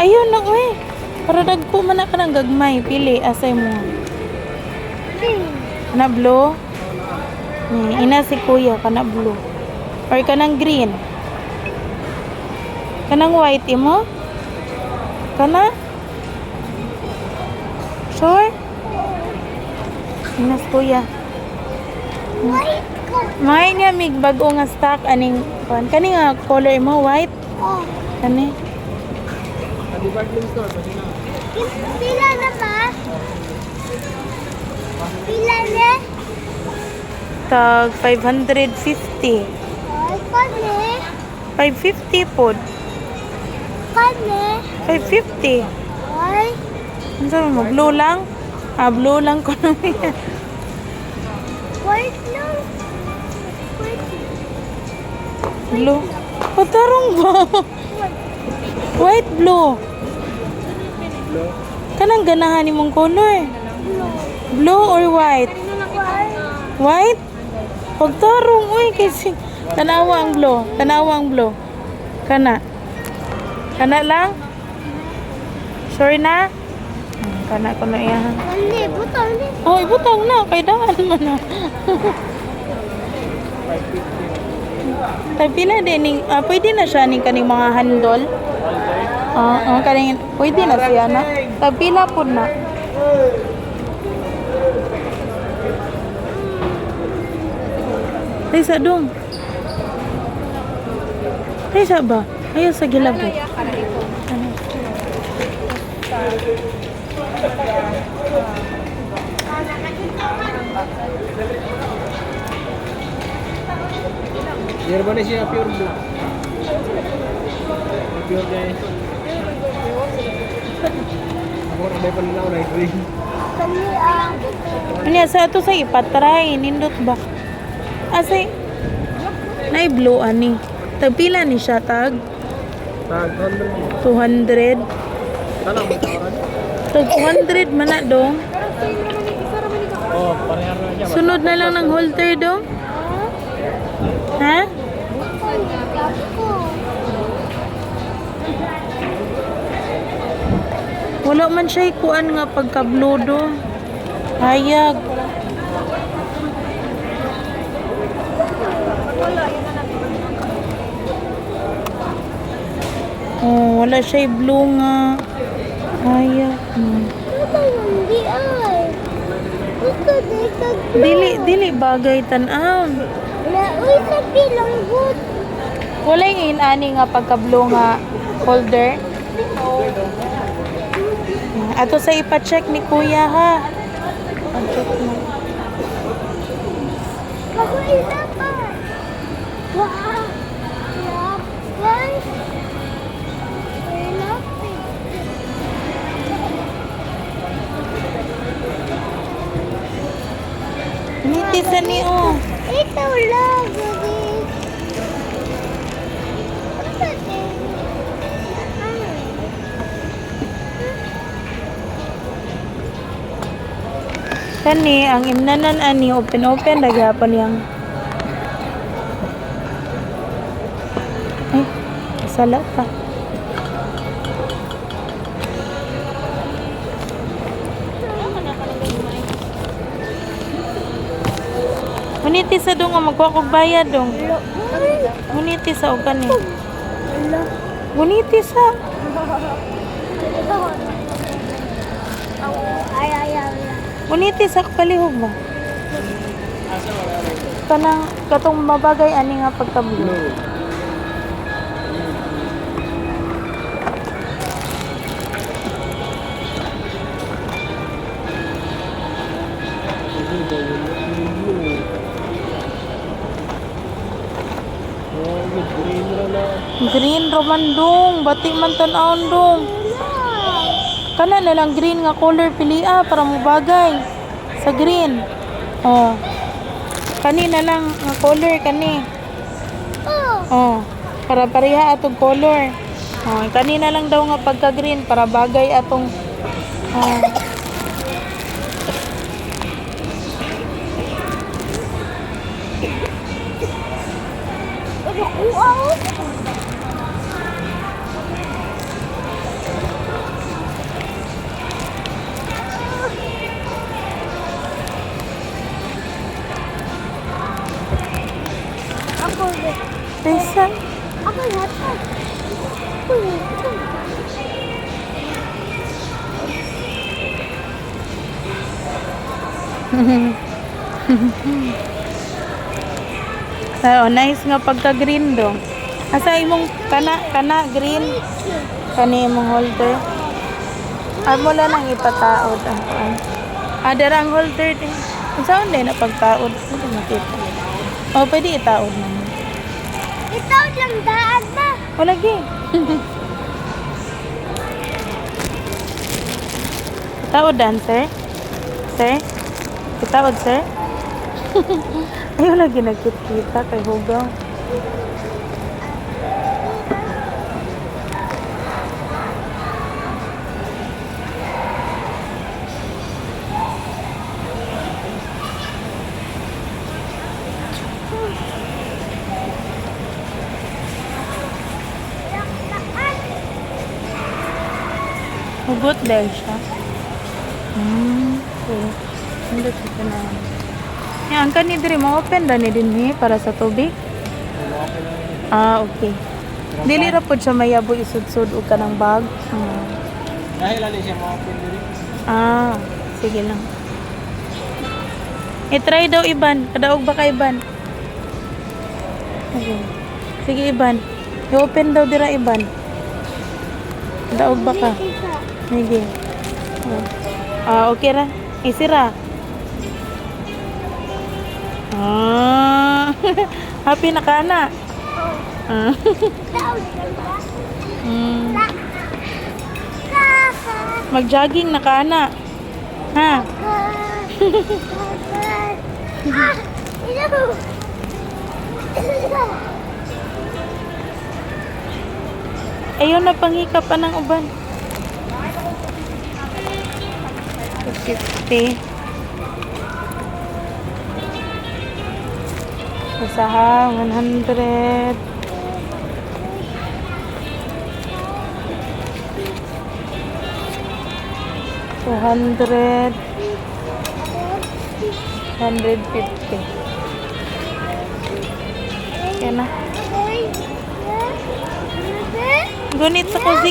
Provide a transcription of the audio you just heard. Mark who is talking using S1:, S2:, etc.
S1: Ayun na, uy. Para dagko man na ka ng gagmay. Pili, asay mo. Kana blue? Ni, ina si kuya, kana blue. Or kanang green? Kanang white, imo? Kana? Sure? Ina si kuya.
S2: White ko.
S1: May nga mig bago nga stock aning kuan. Kani nga color mo white?
S2: Oh.
S1: Kani?
S2: Pila na ba? Pila na?
S1: Tag 550.
S2: Ay, kani.
S1: 550 pod.
S2: Kani.
S1: 550.
S2: Ay.
S1: Ano sabi mo? Blue lang? Ah, blue lang ko na yan.
S2: White lang. White.
S1: Blue. Patarong ba? White, blue. Kanang ganahan ni mong color? Blue or white?
S2: White.
S1: White? Pagtarong, uy, kasi tanawa ang blue. Tanawa ang blue. Kana. Kana lang? Sure na? Kana ko na iyahan.
S2: Kani, butang ni.
S1: Oh, ibutang na. Kay daan mo na. Tay pila din ning pwede na siya ning kaning mga handle. Kaning pwede na siya na. Tay pila pud na. Tay sa dong. Tay sa ba? Ayaw sa gilabot.
S3: Biar mana sih pure blue? Pure guys. Ako na may pananaw na green.
S2: Kani ang.
S1: Ano sa ato sa ipatry nindot ba? Asa nay blue ani. Tag pila ni siya tag
S3: Tag
S1: 200.
S3: Tanang may tawaran.
S1: Tag 200 man na dong.
S3: Oh, pareha na niya.
S1: Sunod na lang ng holder dong. Ha?
S2: Ako.
S1: Wala man siya ikuan nga pagka-blue dong. Hayag. Oh, wala siya blue nga. Hayag.
S2: Hindi ay. Ito, dito.
S1: Dili bagay tan-aw.
S2: Uy, sa bilang good.
S1: Wala yung inani nga pagka-blue nga holder. Ato sa ipa-check ni kuya ha. Check mo.
S2: Ako isa pa. Wow. Guys.
S1: Nitisan ni oh.
S2: Ito lang, guys.
S1: Kani ang imnanan ani open daghapon yang. Ay, sala pa. Muniti sa dong nga magkuha kog bayad dong. Muniti sa og kani. Muniti sa.
S2: Ay.
S1: Muniti sa palihog ba? Kanang katong mabagay ani nga pagka-blue. Green roman dong, batik man tan-aon dong. Kana na lang green nga color pilia para mo bagay sa green. Oh. Kani na lang nga color kani. Oh, para pareha atong color. Oh, kani na lang daw nga pagka green para bagay atong Oh, nice nga pagka-green do. Asa imong kana green? Kani imong holder. Amo lang nang ipataod ang kuan. Ada ang holder din. Unsaon din na pagtaod? Hindi makita. Oh, pwede itaod na.
S2: Ito lang daan ba?
S1: O lagi. Itaod dan, sir? Sir? Itaod, sir? Ayaw lagi nagkita kay Hugaw. Hugot dahil siya. Okay. Hindi ko na. Yan, ang kani diri mo open ra ni dinhi para sa tubig. Ah, okay. Dili ra pod siya mayabo isud-sud og kanang bag.
S3: Dahil ali siya mga pindiri.
S1: Ah, sige lang. I-try daw iban. Kadaog ba ka iban? Okay. Sige iban. I-open daw dira iban. Kadaog ba ka? Sige. Oh. Ah, okay ra. Isira. Ah. Happy na ka na. Ah. Mag-jogging na ka na. Ha? Ayun na panghikap pa ng uban. 50. Usaha 100. $200. 150. Yan na. Gunit sa kuzik.